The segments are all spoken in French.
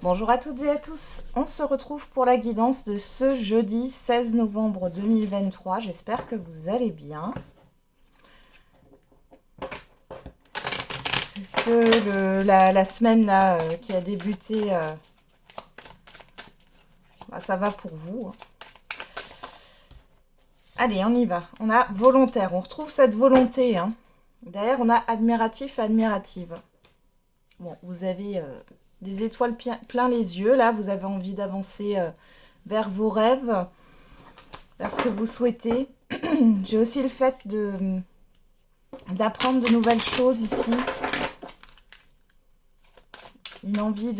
Bonjour à toutes et à tous, on se retrouve pour la guidance de ce jeudi 16 novembre 2023, j'espère que vous allez bien. Que la semaine là, qui a débuté, ça va pour vous. Allez, on y va, on a volontaire, on retrouve cette volonté. Derrière on a admiratif, admirative. Bon, vous avez des étoiles plein les yeux, là, vous avez envie d'avancer vers vos rêves, vers ce que vous souhaitez. J'ai aussi le fait d'apprendre de nouvelles choses ici. Une envie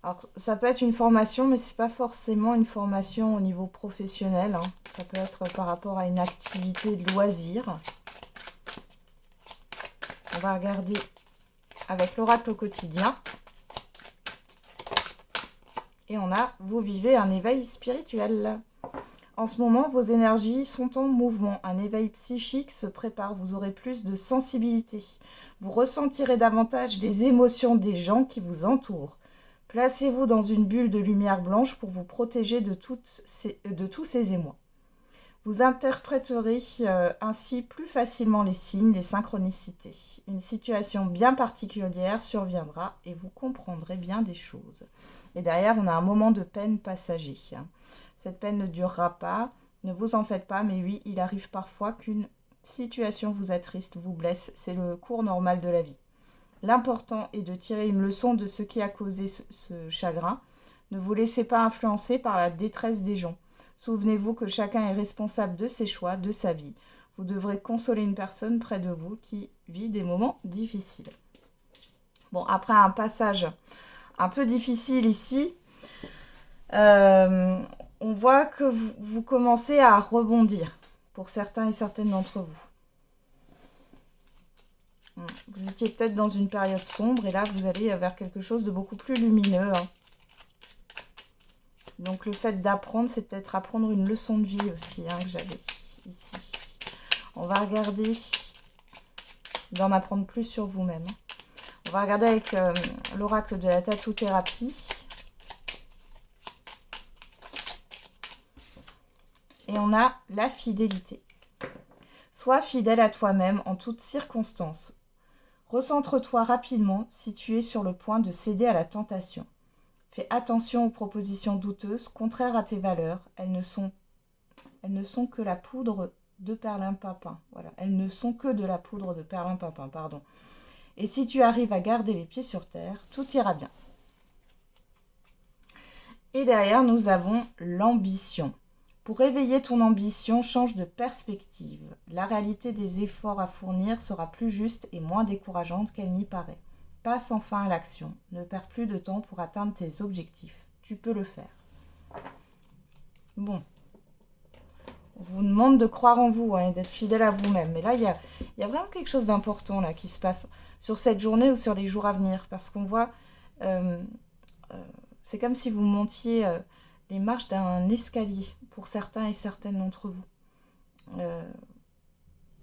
Alors, ça peut être une formation, mais c'est pas forcément une formation au niveau professionnel. Ça peut être par rapport à une activité de loisir. On va regarder avec l'oracle au quotidien. Et on a, vous vivez un éveil spirituel. En ce moment, vos énergies sont en mouvement. Un éveil psychique se prépare. Vous aurez plus de sensibilité. Vous ressentirez davantage les émotions des gens qui vous entourent. Placez-vous dans une bulle de lumière blanche pour vous protéger de tous ces émois. Vous interpréterez ainsi plus facilement les signes, les synchronicités. Une situation bien particulière surviendra et vous comprendrez bien des choses. Et derrière, on a un moment de peine passager. Cette peine ne durera pas, ne vous en faites pas, mais oui, il arrive parfois qu'une situation vous attriste, vous blesse. C'est le cours normal de la vie. L'important est de tirer une leçon de ce qui a causé ce chagrin. Ne vous laissez pas influencer par la détresse des gens. Souvenez-vous que chacun est responsable de ses choix, de sa vie. Vous devrez consoler une personne près de vous qui vit des moments difficiles. Bon, après un passage un peu difficile ici, on voit que vous commencez à rebondir pour certains et certaines d'entre vous. Vous étiez peut-être dans une période sombre et là, vous allez vers quelque chose de beaucoup plus lumineux. Donc, le fait d'apprendre, c'est peut-être apprendre une leçon de vie aussi que j'avais ici. On va regarder d'en apprendre plus sur vous-même. On va regarder avec l'oracle de la tattoo-thérapie. Et on a la fidélité. Sois fidèle à toi-même en toutes circonstances. Recentre-toi rapidement si tu es sur le point de céder à la tentation. Fais attention aux propositions douteuses, contraires à tes valeurs. Elles ne sont que la poudre de perlimpinpin. Voilà, elles ne sont que de la poudre de perlimpinpin, pardon. Et si tu arrives à garder les pieds sur terre, tout ira bien. Et derrière, nous avons l'ambition. Pour réveiller ton ambition, change de perspective. La réalité des efforts à fournir sera plus juste et moins décourageante qu'elle n'y paraît. Passe enfin à l'action. Ne perds plus de temps pour atteindre tes objectifs. Tu peux le faire. Bon. On vous demande de croire en vous et d'être fidèle à vous-même. Mais là, il y a vraiment quelque chose d'important là qui se passe sur cette journée ou sur les jours à venir. Parce qu'on voit... c'est comme si vous montiez... les marches d'un escalier pour certains et certaines d'entre vous.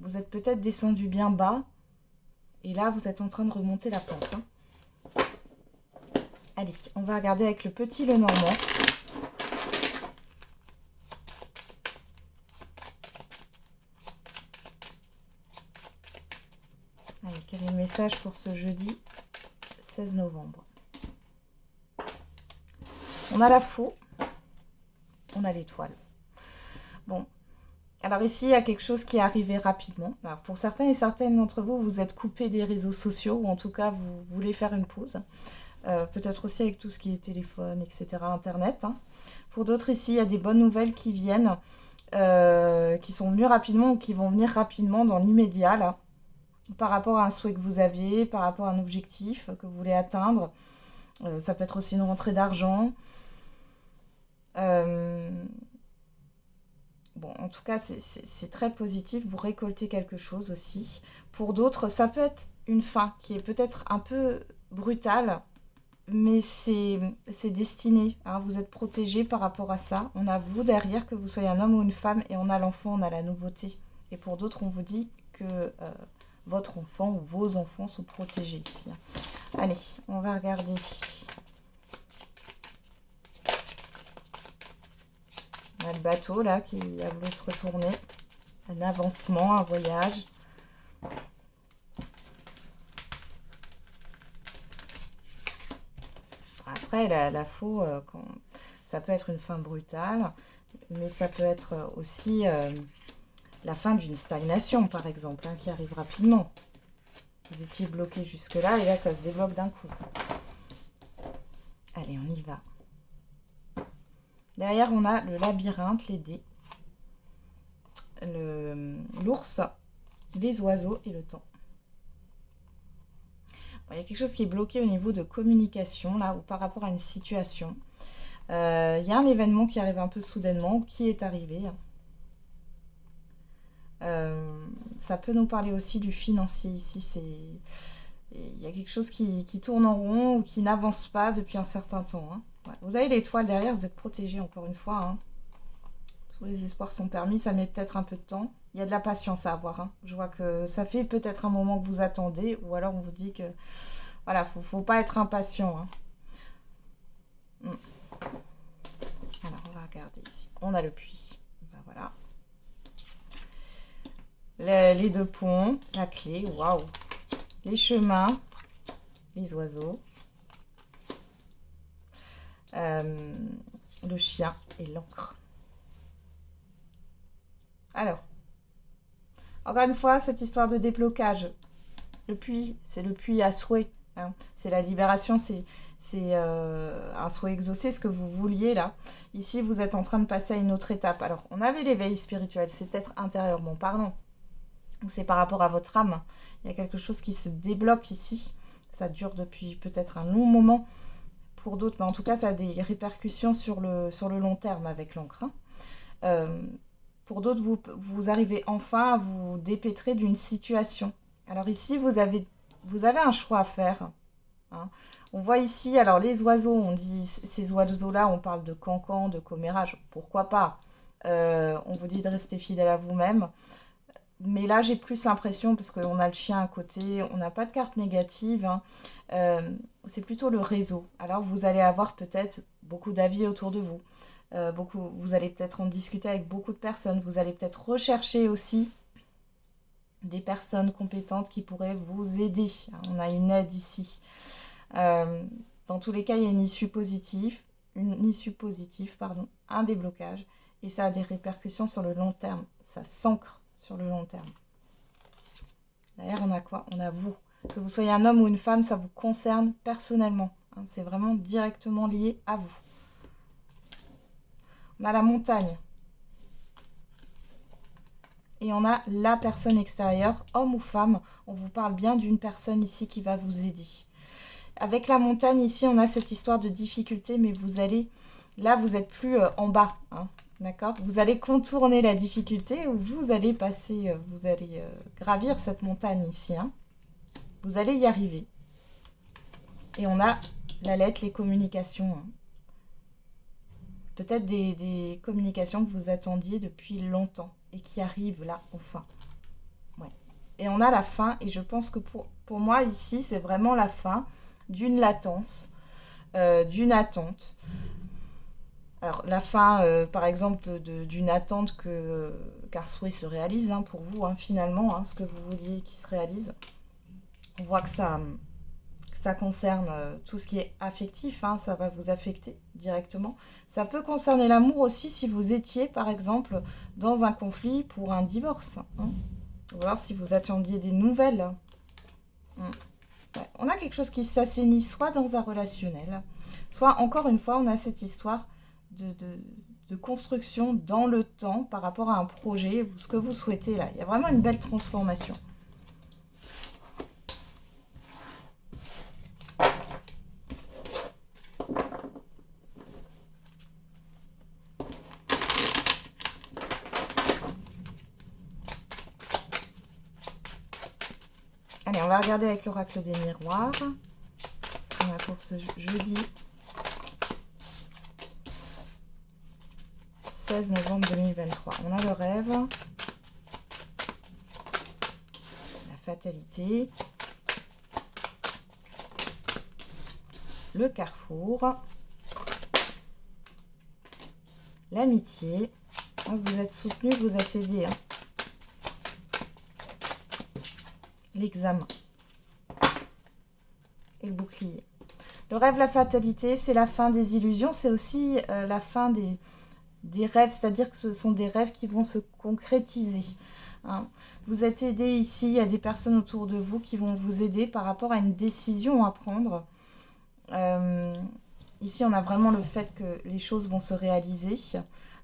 Vous êtes peut-être descendu bien bas et là vous êtes en train de remonter la pente. Allez, on va regarder avec le petit Lenormand. Allez, quel est le message pour ce jeudi 16 novembre? On a la faux. On a l'étoile. Bon, alors ici, il y a quelque chose qui est arrivé rapidement. Alors pour certains et certaines d'entre vous, vous êtes coupés des réseaux sociaux, ou en tout cas, vous voulez faire une pause. Peut-être aussi avec tout ce qui est téléphone, etc., Internet. Pour d'autres ici, il y a des bonnes nouvelles qui viennent, qui sont venues rapidement ou qui vont venir rapidement dans l'immédiat, là, par rapport à un souhait que vous aviez, par rapport à un objectif que vous voulez atteindre. Ça peut être aussi une rentrée d'argent. Bon, en tout cas, c'est très positif. Vous récoltez quelque chose aussi. Pour d'autres, ça peut être une fin qui est peut-être un peu brutale, mais c'est destiné. Vous êtes protégé par rapport à ça. On a vous derrière, que vous soyez un homme ou une femme, et on a l'enfant, on a la nouveauté. Et pour d'autres, on vous dit que votre enfant ou vos enfants sont protégés ici. Allez, on va regarder bateau là qui a voulu se retourner. Un avancement, un voyage. Après, la faux, ça peut être une fin brutale, mais ça peut être aussi la fin d'une stagnation, par exemple, hein, qui arrive rapidement. Vous étiez bloqué jusque-là, et là, ça se débloque d'un coup. Allez, on y va. Derrière, on a le labyrinthe, les dés, l'ours, les oiseaux et le temps. Bon, il y a quelque chose qui est bloqué au niveau de communication, là, ou par rapport à une situation. Il y a un événement qui arrive un peu soudainement, qui est arrivé. Ça peut nous parler aussi du financier ici. Il y a quelque chose qui tourne en rond ou qui n'avance pas depuis un certain temps. Hein. Ouais. Vous avez l'étoile derrière, vous êtes protégé encore une fois. Hein. Tous les espoirs sont permis, ça met peut-être un peu de temps. Il y a de la patience à avoir. Hein. Je vois que ça fait peut-être un moment que vous attendez, ou alors on vous dit que voilà, faut pas être impatient. Hein. Alors on va regarder ici. On a le puits. Ben, voilà. Les deux ponts, la clé, waouh. Les chemins, les oiseaux, le chien et l'encre. Alors, encore une fois, cette histoire de déblocage. Le puits, c'est le puits à souhait. Hein. C'est la libération, c'est un souhait exaucé, ce que vous vouliez là. Ici, vous êtes en train de passer à une autre étape. Alors, on avait l'éveil spirituel, c'est peut-être intérieurement parlant. Ou c'est par rapport à votre âme. Il y a quelque chose qui se débloque ici. Ça dure depuis peut-être un long moment pour d'autres, mais en tout cas, ça a des répercussions sur le long terme avec l'encre. Hein. Pour d'autres, vous arrivez enfin à vous dépêtrer d'une situation. Alors ici, vous avez un choix à faire. Hein. On voit ici, alors les oiseaux, on dit, ces oiseaux-là, on parle de cancan, de commérage, pourquoi pas. On vous dit de rester fidèle à vous-même. Mais là, j'ai plus l'impression, parce qu'on a le chien à côté, on n'a pas de carte négative, hein, c'est plutôt le réseau. Alors, vous allez avoir peut-être beaucoup d'avis autour de vous. Vous allez peut-être en discuter avec beaucoup de personnes. Vous allez peut-être rechercher aussi des personnes compétentes qui pourraient vous aider. On a une aide ici. Dans tous les cas, il y a une issue positive, un déblocage. Et ça a des répercussions sur le long terme. Ça s'ancre sur le long terme. D'ailleurs, on a quoi? On a vous. Que vous soyez un homme ou une femme, ça vous concerne personnellement. Hein, c'est vraiment directement lié à vous. On a la montagne. Et on a la personne extérieure, homme ou femme. On vous parle bien d'une personne ici qui va vous aider. Avec la montagne, ici, on a cette histoire de difficulté, mais vous allez... Là, vous n'êtes plus en bas, hein, d'accord? Vous allez contourner la difficulté ou vous allez passer, vous allez gravir cette montagne ici. Hein. Vous allez y arriver. Et on a la lettre, les communications. Hein. Peut-être des communications que vous attendiez depuis longtemps et qui arrivent là, enfin. Ouais. Et on a la fin, et je pense que pour moi, ici, c'est vraiment la fin d'une latence, d'une attente. Alors, la fin, par exemple, d'une attente qu'un souhait se réalise, hein, pour vous, hein, finalement, hein, ce que vous vouliez qui se réalise. On voit que ça concerne tout ce qui est affectif, hein, ça va vous affecter directement. Ça peut concerner l'amour aussi si vous étiez, par exemple, dans un conflit pour un divorce. Hein. On va voir si vous attendiez des nouvelles. Ouais. On a quelque chose qui s'assainit soit dans un relationnel, soit, encore une fois, on a cette histoire de construction dans le temps par rapport à un projet ou ce que vous souhaitez là. Il y a vraiment une belle transformation. Allez, on va regarder avec l'oracle des miroirs. On a pour ce jeudi 16 novembre 2023. On a le rêve, la fatalité, le carrefour, l'amitié Donc, vous êtes soutenu, vous êtes aidé. Hein. L'examen. Et le bouclier. Le rêve, la fatalité, c'est la fin des illusions. C'est aussi la fin des rêves. C'est-à-dire que ce sont des rêves qui vont se concrétiser. Hein. Vous êtes aidé ici. Il y a des personnes autour de vous qui vont vous aider par rapport à une décision à prendre. Ici, on a vraiment le fait que les choses vont se réaliser.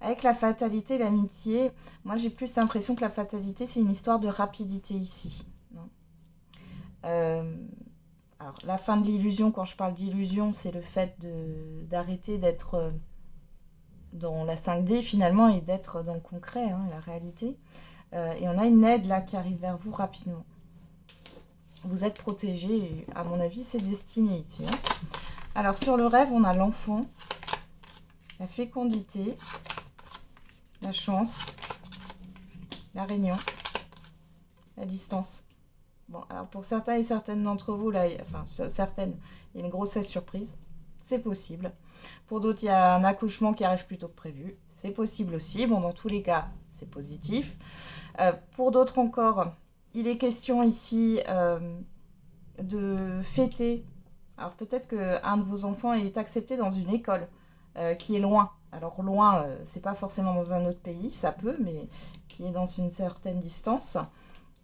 Avec la fatalité, l'amitié, moi j'ai plus l'impression que la fatalité, c'est une histoire de rapidité ici. Alors, la fin de l'illusion, quand je parle d'illusion, c'est le fait d'arrêter d'être dans la 5D finalement et d'être dans le concret, hein, la réalité. Et on a une aide là qui arrive vers vous rapidement. Vous êtes protégé et à mon avis, c'est destiné ici. Hein. Alors, sur le rêve, on a l'enfant, la fécondité, la chance, la réunion, la distance. Bon, alors pour certains et certaines d'entre vous, là, enfin certaines, il y a une grossesse surprise. C'est possible. Pour d'autres, il y a un accouchement qui arrive plus tôt que prévu. C'est possible aussi. Bon, dans tous les cas, c'est positif. Pour d'autres encore, il est question ici de fêter. Alors peut-être qu'un de vos enfants est accepté dans une école qui est loin. Alors loin, c'est pas forcément dans un autre pays, ça peut, mais qui est dans une certaine distance.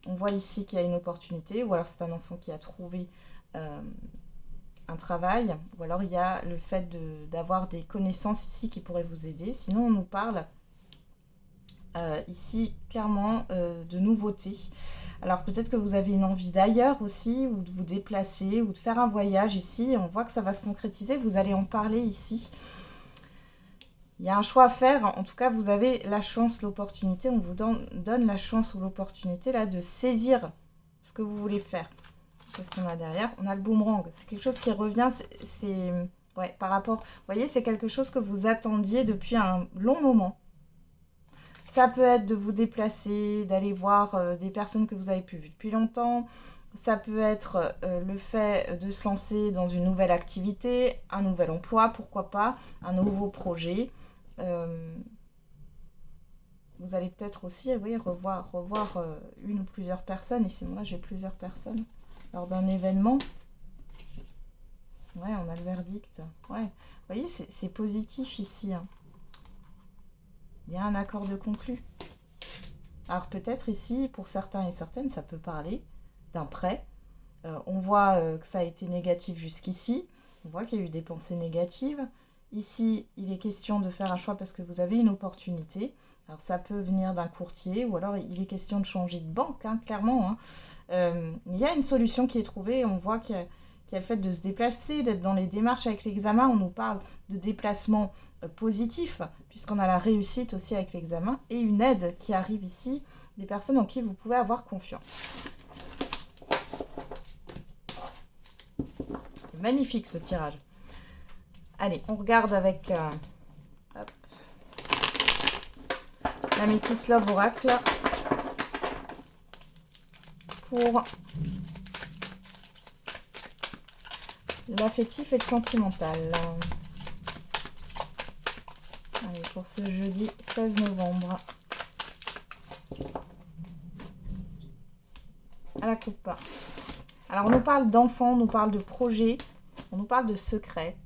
On voit ici qu'il y a une opportunité, ou alors c'est un enfant qui a trouvé un travail, ou alors il y a le fait d'avoir des connaissances ici qui pourraient vous aider. Sinon, on nous parle ici clairement de nouveautés. Alors peut-être que vous avez une envie d'ailleurs aussi, ou de vous déplacer, ou de faire un voyage ici. On voit que ça va se concrétiser, vous allez en parler ici. Il y a un choix à faire. En tout cas, vous avez la chance, l'opportunité. On vous donne la chance ou l'opportunité là de saisir ce que vous voulez faire. Qu'est-ce qu'on a derrière? On a le boomerang. C'est quelque chose qui revient. C'est ouais, par rapport... Vous voyez, c'est quelque chose que vous attendiez depuis un long moment. Ça peut être de vous déplacer, d'aller voir des personnes que vous avez pu voir depuis longtemps. Ça peut être le fait de se lancer dans une nouvelle activité, un nouvel emploi, pourquoi pas, un nouveau projet. Vous allez peut-être aussi oui, revoir une ou plusieurs personnes. Ici, moi, j'ai plusieurs personnes lors d'un événement. Ouais, on a le verdict. Ouais, vous voyez, c'est positif ici. Hein. Il y a un accord de conclu. Alors peut-être ici, pour certains et certaines, ça peut parler d'un prêt. On voit que ça a été négatif jusqu'ici. On voit qu'il y a eu des pensées négatives. Ici, il est question de faire un choix parce que vous avez une opportunité. Alors ça peut venir d'un courtier ou alors il est question de changer de banque, hein, clairement. Hein. Il y a une solution qui est trouvée. On voit qu'il y a le fait de se déplacer, d'être dans les démarches avec l'examen. On nous parle de déplacement positif puisqu'on a la réussite aussi avec l'examen et une aide qui arrive ici, des personnes en qui vous pouvez avoir confiance. Magnifique ce tirage. Allez, on regarde avec la Métis Love Oracle pour l'affectif et le sentimental. Allez, pour ce jeudi 16 novembre. À la coupe. Alors, on nous parle d'enfants, on nous parle de projets, on nous parle de secrets.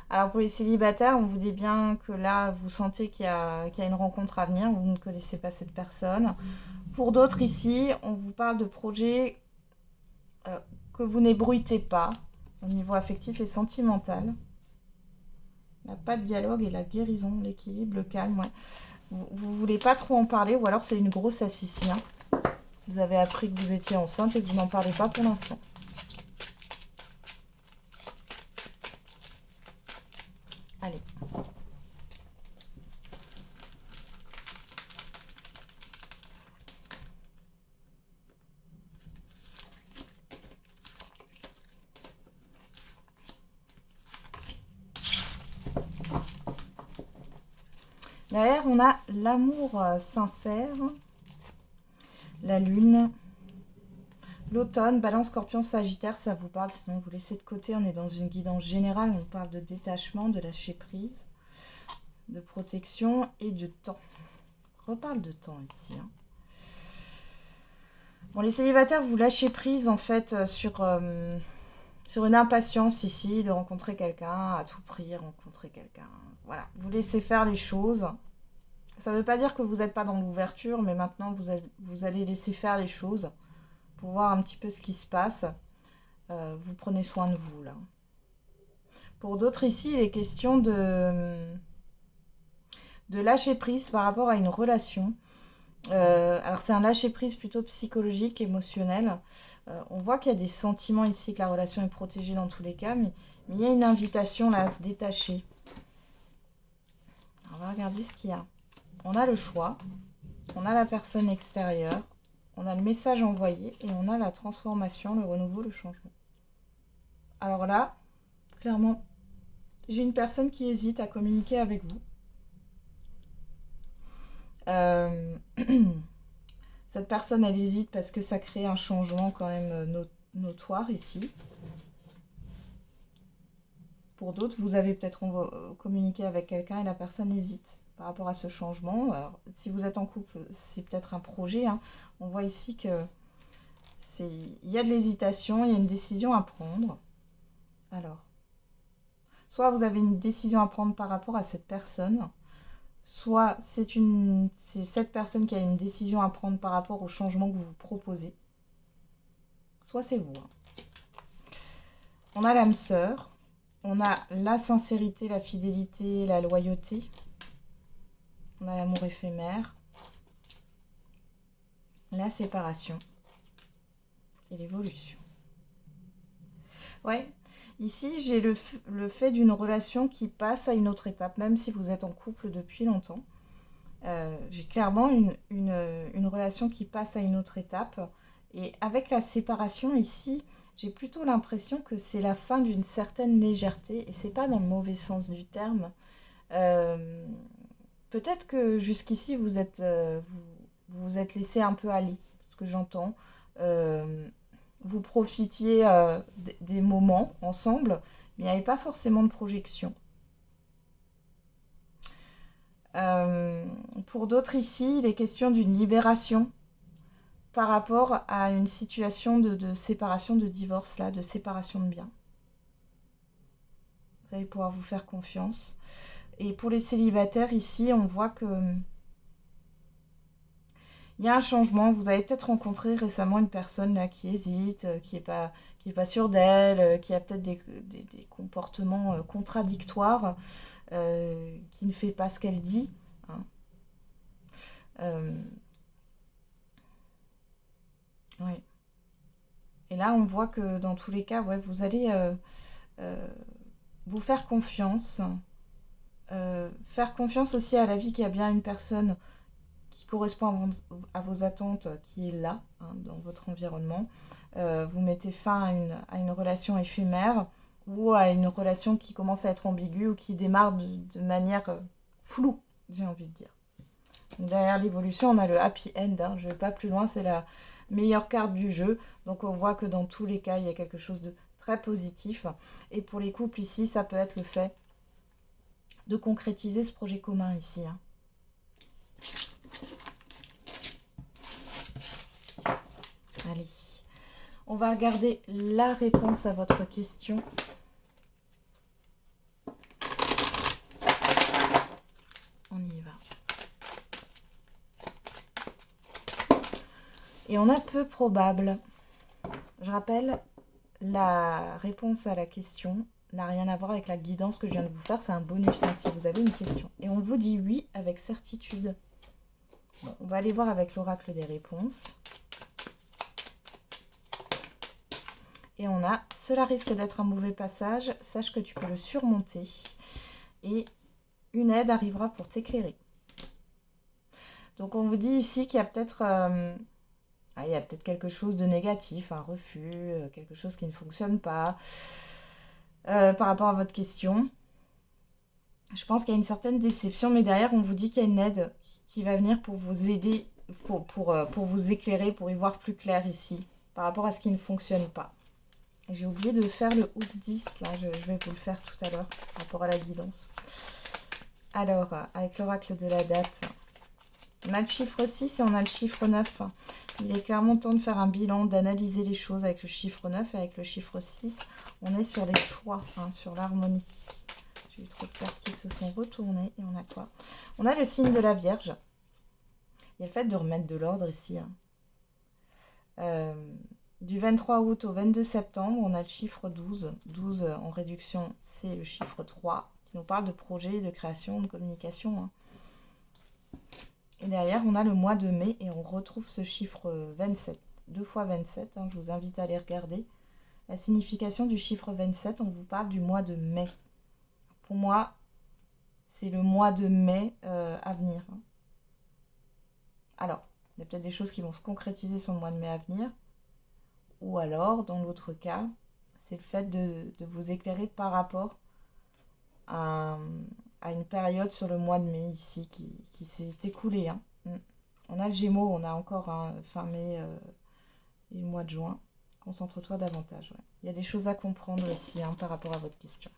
Alors, pour les célibataires, on vous dit bien que là, vous sentez qu'il y a une rencontre à venir, vous ne connaissez pas cette personne. Pour d'autres ici, on vous parle de projets que vous n'ébruitez pas au niveau affectif et sentimental. Il n'y a pas de dialogue et la guérison, l'équilibre, le calme. Ouais. Vous ne voulez pas trop en parler ou alors c'est une grossesse ici. Hein. Vous avez appris que vous étiez enceinte et que vous n'en parlez pas pour l'instant. Allez. Derrière, on a l'amour sincère, la lune, l'automne, balance, scorpion, sagittaire, ça vous parle, sinon vous laissez de côté, on est dans une guidance générale, on parle de détachement, de lâcher prise. de protection et de temps. On reparle de temps ici. Hein. Bon, les célibataires, vous lâchez prise en fait sur une impatience ici de rencontrer quelqu'un, à tout prix rencontrer quelqu'un. Voilà, vous laissez faire les choses. Ça ne veut pas dire que vous n'êtes pas dans l'ouverture, mais maintenant vous allez laisser faire les choses pour voir un petit peu ce qui se passe. Vous prenez soin de vous là. Pour d'autres ici, il est question de lâcher prise par rapport à une relation. Alors c'est un lâcher prise plutôt psychologique, émotionnel. On voit qu'il y a des sentiments ici, que la relation est protégée dans tous les cas, mais il y a une invitation là à se détacher. Alors, on va regarder ce qu'il y a. On a le choix, on a la personne extérieure, on a le message envoyé et on a la transformation, le renouveau, le changement. Alors là, clairement, j'ai une personne qui hésite à communiquer avec vous. Cette personne, elle hésite parce que ça crée un changement quand même notoire ici. Pour d'autres, vous avez peut-être communiqué avec quelqu'un et la personne hésite par rapport à ce changement. Alors, si vous êtes en couple, c'est peut-être un projet. Hein. On voit ici que il y a de l'hésitation, il y a une décision à prendre. Alors, soit vous avez une décision à prendre par rapport à cette personne, soit c'est cette personne qui a une décision à prendre par rapport au changement que vous proposez, soit c'est vous. Hein. On a l'âme sœur, on a la sincérité, la fidélité, la loyauté, on a l'amour éphémère, la séparation et l'évolution. Ouais. Ici, j'ai le fait d'une relation qui passe à une autre étape, même si vous êtes en couple depuis longtemps. J'ai clairement une relation qui passe à une autre étape. Et avec la séparation ici, j'ai plutôt l'impression que c'est la fin d'une certaine légèreté. Et c'est pas dans le mauvais sens du terme. Peut-être que jusqu'ici, vous êtes laissé un peu aller, ce que j'entends. Vous profitiez des moments ensemble, mais il n'y avait pas forcément de projection. Pour d'autres ici, il est question d'une libération par rapport à une situation de séparation, de divorce, là, de séparation de biens. Vous allez pouvoir vous faire confiance. Et pour les célibataires ici, on voit que il y a un changement. Vous avez peut-être rencontré récemment une personne là qui hésite, qui est pas sûre d'elle, qui a peut-être des comportements contradictoires, qui ne fait pas ce qu'elle dit. Hein. Ouais. Et là, on voit que dans tous les cas, ouais, vous allez vous faire confiance. Faire confiance aussi à la vie qu'il y a bien une personne qui correspond à vos attentes, qui est là, hein, dans votre environnement. Vous mettez fin à une relation éphémère ou à une relation qui commence à être ambiguë ou qui démarre de manière floue, j'ai envie de dire. Donc, derrière l'évolution, on a le happy end. Hein, je ne vais pas plus loin, c'est la meilleure carte du jeu. Donc on voit que dans tous les cas, il y a quelque chose de très positif. Et pour les couples ici, ça peut être le fait de concrétiser ce projet commun ici. Hein. Allez, on va regarder la réponse à votre question. On y va. Et on a peu probable. Je rappelle, la réponse à la question n'a rien à voir avec la guidance que je viens de vous faire. C'est un bonus hein, si vous avez une question. Et on vous dit oui avec certitude. Bon, on va aller voir avec l'oracle des réponses. Et on a, cela risque d'être un mauvais passage, sache que tu peux le surmonter. Et une aide arrivera pour t'éclairer. Donc on vous dit ici qu'il y a peut-être quelque chose de négatif, un refus, quelque chose qui ne fonctionne pas par rapport à votre question. Je pense qu'il y a une certaine déception, mais derrière on vous dit qu'il y a une aide qui va venir pour vous aider, pour vous éclairer, pour y voir plus clair ici, par rapport à ce qui ne fonctionne pas. J'ai oublié de faire le housse 10, là, je vais vous le faire tout à l'heure, par rapport à la guidance. Alors, avec l'oracle de la date, on a le chiffre 6 et on a le chiffre 9. Il est clairement temps de faire un bilan, d'analyser les choses avec le chiffre 9 et avec le chiffre 6. On est sur les choix, hein, sur l'harmonie. J'ai eu trop de cartes qui se sont retournées. Et on a quoi? On a le signe de la Vierge. Il y a le fait de remettre de l'ordre ici. Du 23 août au 22 septembre, on a le chiffre 12. 12 en réduction, c'est le chiffre 3, qui nous parle de projet, de création, de communication. Hein. Et derrière, on a le mois de mai et on retrouve ce chiffre 27. 2 fois 27, hein, je vous invite à aller regarder. La signification du chiffre 27, on vous parle du mois de mai. Pour moi, c'est le mois de mai à venir. Hein. Alors, il y a peut-être des choses qui vont se concrétiser sur le mois de mai à venir. Ou alors, dans l'autre cas, c'est le fait de vous éclairer par rapport à une période sur le mois de mai ici qui s'est écoulée. Hein. On a le Gémeaux, on a encore fin mai et le mois de juin. Concentre-toi davantage. Ouais. Il y a des choses à comprendre ici hein, par rapport à votre question.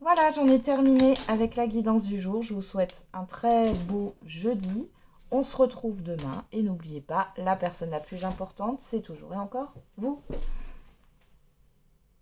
Voilà, j'en ai terminé avec la guidance du jour. Je vous souhaite un très beau jeudi. On se retrouve demain et n'oubliez pas, la personne la plus importante, c'est toujours et encore vous.